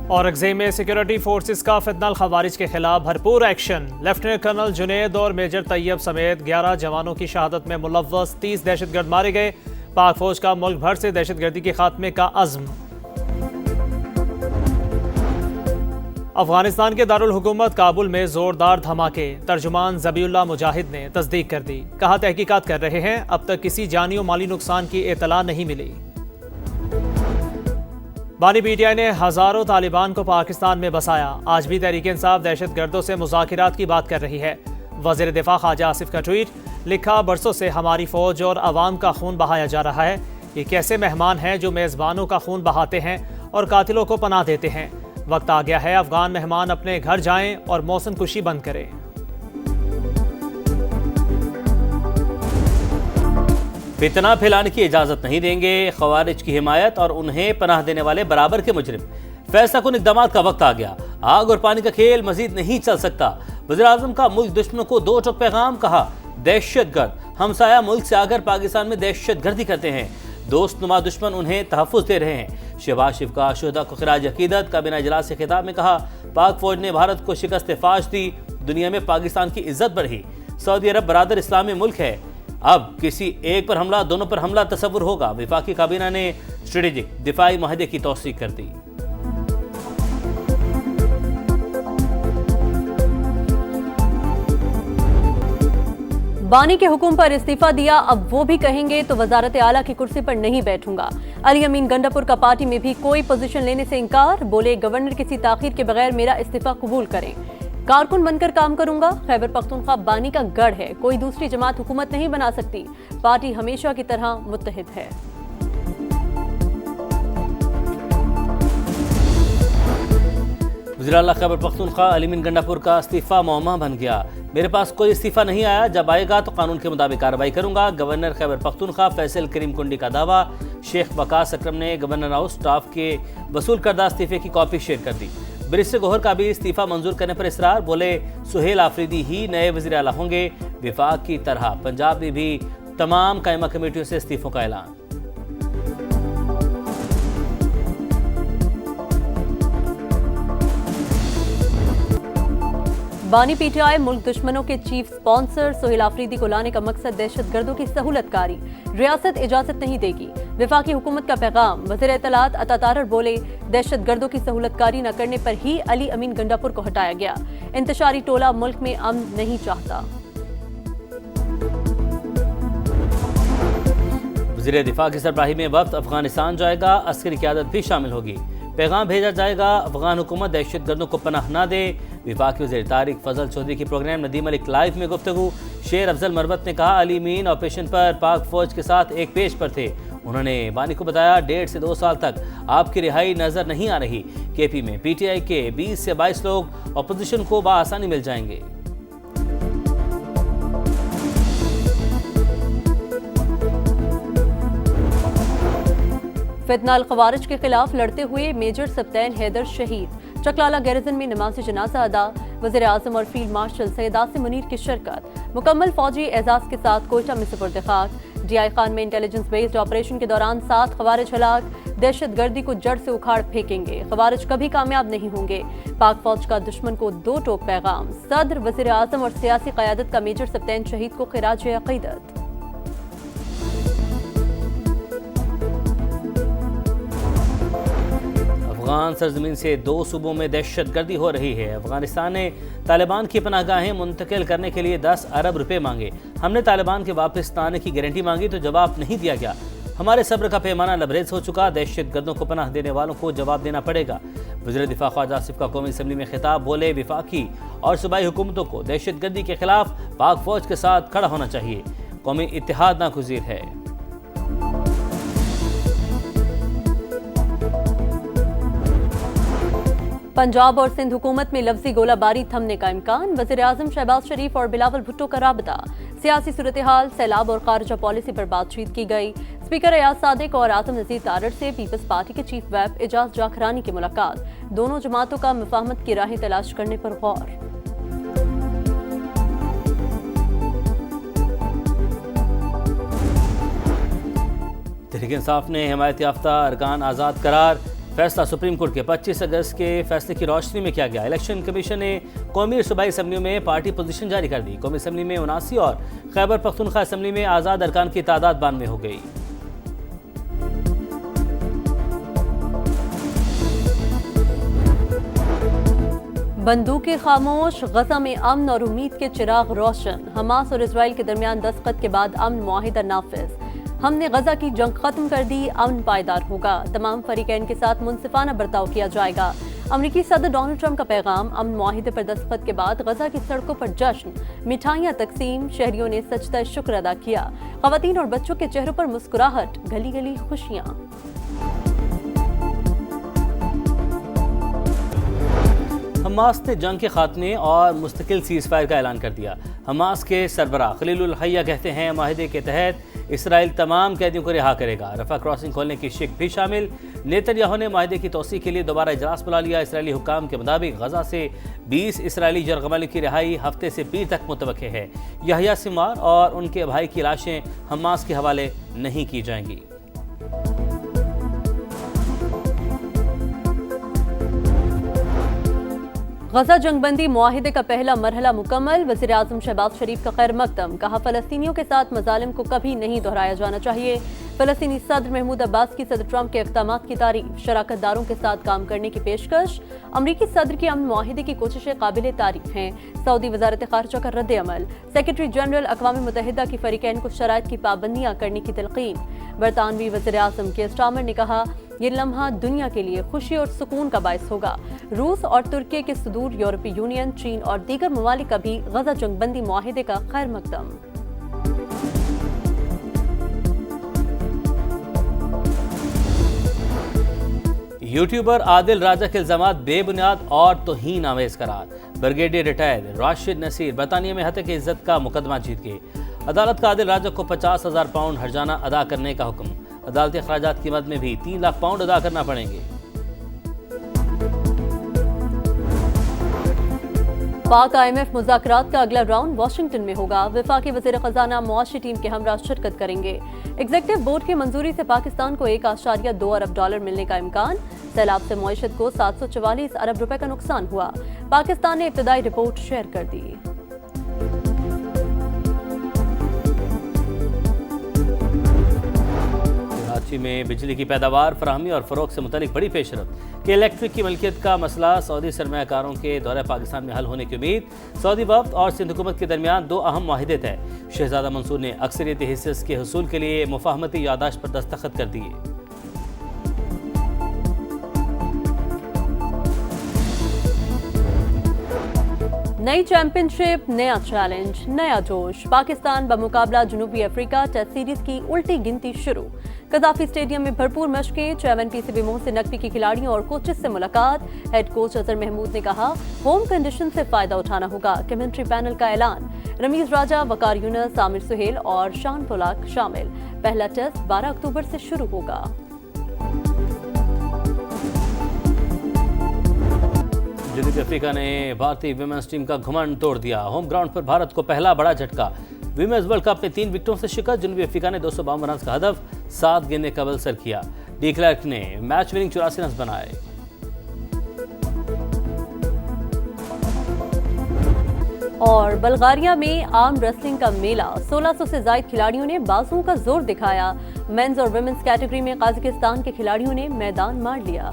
औरंगजेब में security forces का फितनल खवारिज के खिलाफ भरपूर एक्शन। लेफ्टिनेंट कर्नल जुनेद और मेजर तैयब समेत 11 जवानों की शहादत में मुलव्वस 30 दहशतगर्द मारे गए। पाक फौज का मुल्क भर से दहशतगर्दी के खात्मे का अज़्म। अफगानिस्तान के दारुल हुकूमत काबुल में जोरदार धमाके। तर्जुमान ज़बीउल्लाह मुजाहिद ने तस्दीक कर दी। कहा तहकीकात कर रहे हैं, अब तक किसी जानी और माली नुकसान की इतला नहीं मिली। बानी पीटीआई ने हजारों तालिबान को पाकिस्तान में बसाया। आज भी तहरीक इंसाफ दहशतगर्दों से मुज़ाकिरात की बात कर रही है। वज़ीर दिफा ख्वाजा आसिफ का ट्वीट, लिखा बरसों से हमारी फौज और अवाम का खून बहाया जा रहा है। ये कैसे मेहमान हैं जो मेज़बानों का खून बहाते हैं और कातिलों को पनाह देते हैं। वक्त आ गया है अफगान मेहमान अपने घर जाएं और मौसम कुशी बंद करें। फितना फैलाने की इजाजत नहीं देंगे। खवारिज की हिमायत और उन्हें पनाह देने वाले बराबर के मुजरिम। फैसला कुन इक़दामात का वक्त आ गया। आग और पानी का खेल मजीद नहीं चल सकता। वज़ीर आज़म का मुल्क दुश्मनों को दो टोक पैगाम। कहा दहशतगर्द हमसाया मुल्क से आकर पाकिस्तान में दहशतगर्दी करते हैं। दोस्त नुमा दुश्मन उन्हें तहफ़्फ़ुज़ दे रहे हैं। शहबाज शरीफ का शुहदा को खिराज अकीदत। काबीना इजलास से खिताब में कहा पाक फौज ने भारत को शिकस्त फाश दी। दुनिया में पाकिस्तान की इज्जत बढ़ी। सऊदी अरब बरादर इस्लामी मुल्क है। अब किसी एक पर हमला दोनों पर हमला तस्वुर होगा। वफाकी काबीना ने स्ट्रेटेजिक दिफाई माहदे की तौसीक कर दी। बानी के हुक्म पर इस्तीफा दिया, अब वो भी कहेंगे तो वजारत आला की कुर्सी पर नहीं बैठूंगा। अली अमीन गंडापुर का पार्टी में भी कोई पोजीशन लेने से इनकार। बोले गवर्नर किसी ताखीर के बगैर मेरा इस्तीफा कबूल करें। कारकुन बनकर काम करूंगा। खैबर पख्तूनख्वा बानी का गढ़ है, कोई दूसरी जमात हुकूमत नहीं बना सकती। पार्टी हमेशा की तरह मुत्तहिद है। वज़ीर आला खैबर पख्तूनख्वा अली अमीन गंडापुर का इस्तीफा मौमा बन गया। मेरे पास कोई इस्तीफा नहीं आया, जब आएगा तो कानून के मुताबिक कार्रवाई करूंगा। गवर्नर खैबर पख्तूनख्वा फैसल करीम कुंडी का दावा। शेख वकास अकरम ने गवर्नर हाउस स्टाफ के वसूल करदा इस्तीफे की कॉपी शेयर कर दी। बैरिस्टर गौहर का भी इस्तीफा मंजूर करने पर इसरार। बोले सुहेल आफरीदी ही नए वज़ीर आला होंगे। विफाक की तरह पंजाब में भी तमाम कायमा कमेटियों से इस्तीफों का ऐलान। बानी पीटीआई मुल्क दुश्मनों के चीफ स्पॉन्सर सुहेल आफरीदी को लाने का मकसद दहशतगर्दों की सहूलतकारी। रियासत इजाजत नहीं देगी। वफाकी हुकूमत का पैगाम। वज़ीर इत्तलात अता तारर बोले दहशतगर्दों की सहूलतकारी न करने पर ही अली अमीन गंडापुर को हटाया गया। इंतशारी टोला मुल्क में अमन नहीं चाहता। वज़ीर दिफा की सरबराही में वक्त अफगानिस्तान जाएगा। अस्करी क़यादत भी शामिल होगी। पैगाम भेजा जाएगा अफगान हुकूमत दहशतगर्दों को पनाह न दे। वफाकी वज़ीर तारिक फजल चौधरी की प्रोग्राम नदीम मलिक लाइव में गुफ्तगू। शेर अफजल मरवत ने कहा अली अमीन ऑपरेशन पर पाक फौज के साथ एक पेज पर थे। उन्होंने बानी को बताया 1.5 से 2 साल तक आपकी रिहाई नजर नहीं आ रही। केपी में पीटीआई के 20 से 22 लोग अपोजिशन को बआसानी मिल जाएंगे। फितनाल खवारिज के खिलाफ लड़ते हुए मेजर सप्तैन हैदर शहीद। चकलाला गैरिजन में नमाज जनाजा अदा। वज़ीर आज़म और फील्ड मार्शल सैयद आसिम मुनीर की शिरकत। मुकम्मल फौजी एजाज के साथ कोयटा में सुपुर्द खाक। डीआई खान में इंटेलिजेंस बेस्ड ऑपरेशन के दौरान 7 खवारिज हलाक। दहशतगर्दी को जड़ से उखाड़ फेंकेंगे। खवारिज कभी कामयाब नहीं होंगे। पाक फौज का दुश्मन को दो टोक पैगाम। सदर, वज़ीर आज़म और सियासी क़यादत का मेजर सप्तैन शहीद को खिराज अक़ीदत। अफगान सरजमीन से 2 सूबों में दहशतगर्दी हो रही है। अफगानिस्तान ने तालिबान की पनाहगाहें मुंतकिल करने के लिए 10 अरब रुपए मांगे। हमने तालिबान के वापस आने की गारंटी मांगी तो जवाब नहीं दिया गया। हमारे सब्र का पैमाना लबरेज हो चुका। दहशतगर्दों को पनाह देने वालों को जवाब देना पड़ेगा। वज़ीर दिफा ख्वाजा आसिफ का कौमी असम्बली में खिताब। बोले विफाकी और सूबाई हुकूमतों को दहशतगर्दी के खिलाफ पाक फौज के साथ खड़ा होना चाहिए। कौमी इत्तेहाद नागुज़ीर है। पंजाब और सिंध हुकूमत में लफ्जी गोलाबारी थमने का इम्कान। वज़ीर आज़म शहबाज शरीफ और बिलावल भुट्टो का राबता। सियासी सूरत हाल, सैलाब और खारजा पॉलिसी पर बातचीत की गई। स्पीकर अयाज सादिक और आज़म नज़ीर तारड़ से पीपल्स पार्टी के चीफ व्हिप एजाज जाखरानी की मुलाकात। दोनों जमातों का मुफाहमत की राहें तलाश करने पर गौर। तहरीक इंसाफ ने हिमायत याफ्ता अरकान आज़ाद करार। फैसला सुप्रीम कोर्ट के 25 अगस्त के फैसले की रोशनी में किया गया। इलेक्शन कमीशन ने कौमी और सूबाई असम्बलियों में पार्टी पोजीशन जारी कर दी। कौमी असम्बली में 79 और खैबर पख्तूनख्वा असम्बली में आज़ाद अरकान की तादाद 92 हो गई। बंदूकें खामोश, गजा में अमन और उम्मीद के चिराग रोशन। हमास और इजराइल के दरमियान दस्तखत के बाद अमन मुआहिदा नाफिज। हमने गजा की जंग खत्म कर दी, अमन पायदार होगा। तमाम फरीकैन के साथ मुनसिफाना बर्ताव किया जाएगा। अमरीकी सदर डोनाल्ड ट्रंप का पैगाम। अमन मुआहिदे पर दस्तखत के बाद गजा की सड़कों पर जश्न, मिठाइयाँ तकसीम। शहरियों ने सजदा शुक्र अदा किया। खवातीन और बच्चों के चेहरों पर मुस्कुराहट, गली गली खुशियाँ। हमास ने जंग के खात्मे और मुस्तकिल सीज़ फायर का ऐलान कर दिया। हमास के सरबराह खलीलुल हैया कहते हैं माहिदे के तहत इसराइल तमाम कैदियों को रिहा करेगा। रफा क्रॉसिंग खोलने की शिक भी शामिल। नेतन्याहू ने माहिदे की तोसी के लिए दोबारा इजलास बुला लिया। इसराइली हुक्काम के मुताबिक गजा से 20 इसराइली जरगमली की रिहाई हफ्ते से पीर तक मुतवक्के है। यहया सिमार और उनके भाई की लाशें हमास के हवाले नहीं की जाएंगी। गजा जंगबंदी मुआहिदे का पहला मरहला मुकम्मल। वज़ीर आज़म शहबाज शरीफ का खैर मकदम। कहा, फ़लस्तीनियों के साथ मज़ालिम को कभी नहीं दोहराया जाना चाहिए। फ़लस्तीनी सदर महमूद अब्बास की सदर ट्रंप के इक़दामात की तारीफ। शराकतदारों के साथ काम करने की पेशकश। अमरीकी सदर की अमन मुआहिदे की कोशिशें काबिल तारीफ हैं। सऊदी वज़ारत ख़ारिजा का रद्द अमल। सेक्रेटरी जनरल अक़वाम मुत्तहिदा की फ़रीक़ैन को शराइत की पाबंदियाँ करने की तलक़ीन। बरतानवी वज़ीर आज़म के स्टामर ने कहा, ये लम्हा दुनिया के लिए खुशी और सुकून का बायस होगा। रूस और तुर्की के सुदूर यूरोपीय यूनियन, चीन और दीगर ममालिक का भी गजा जंगबंदी मुआहिदे का खैर मकदम। यूट्यूबर आदिल राजा के इल्जामात बेबुनियाद और तौहीन आमेज करार। ब्रिगेडियर रिटायर्ड राशिद नसीर बरतानिया में हत्या की इज्जत का मुकदमा जीत गए। अदालत का आदिल राजा को 50,000 पाउंड हर्जाना अदा करने का हुक्म। अदालती अखराजात की मद में भी 3 लाख पाउंड अदा करना पड़ेंगे। पाक IMF मुज़ाकरात का अगला राउंड वाशिंगटन में होगा। वफाकी वज़ीर ख़ज़ाना मुआशी टीम के हमरा शिरकत करेंगे। एग्जीक्यूटिव बोर्ड की मंजूरी से पाकिस्तान को $1.2 अरब मिलने का इम्कान। सैलाब से मईशत को 744 अरब रुपए का नुकसान हुआ। पाकिस्तान ने इब्तदाई रिपोर्ट शेयर कर दी। कराची में बिजली की पैदावार, फराहमी और फ़रोग़ से मुतालिक बड़ी पेशरफ़। के इलेक्ट्रिक की मलकियत का मसला सऊदी सरमायाकारों के दौरे पाकिस्तान में हल होने की उम्मीद। सऊदी वफ़द और सिंध हुकूमत के दरमियान 2 अहम मुआहिदे तय। शहजादा मंसूर ने अक्सरियती हिस्से के हसूल के लिए मुफाहमती यादाश्त पर दस्तखत कर दिए। नई चैंपियनशिप, नया चैलेंज, नया जोश। पाकिस्तान बमुकाबला जनूबी अफ्रीका टेस्ट सीरीज की उल्टी गिनती शुरू। कदाफी स्टेडियम में भरपूर मशकें। चेयरमैन PCB मोहसिन नकवी की खिलाड़ियों और कोचेस से मुलाकात। हेड कोच अजहर महमूद ने कहा, होम कंडीशन से फायदा उठाना होगा। कमेंट्री पैनल का ऐलान। रमीज राजा, वकार यूनुस, आमिर सुहेल और शान पोलाक शामिल। पहला टेस्ट 12 अक्टूबर से शुरू होगा। जनूबी अफ्रीका ने भारतीय विमेंस टीम का घमंड तोड़ दिया। होम ग्राउंड पर भारत को पहला बड़ा झटका। विमेंस वर्ल्ड कप में 3 विकेटों से शिकस्त। जनूबी अफ्रीका ने 252 रन का हदफ 7 गेंदें कबल सर किया। डी क्लर्क ने मैच विनिंग 84 रन बनाए। और बल्गारिया में आर्म रेसलिंग का मेला। 1600 से ज्यादा खिलाड़ियों ने बाजुओं का जोर दिखाया। मेंस और वुमेन्स कैटेगरी में कजाकिस्तान के खिलाड़ियों ने मैदान मार लिया।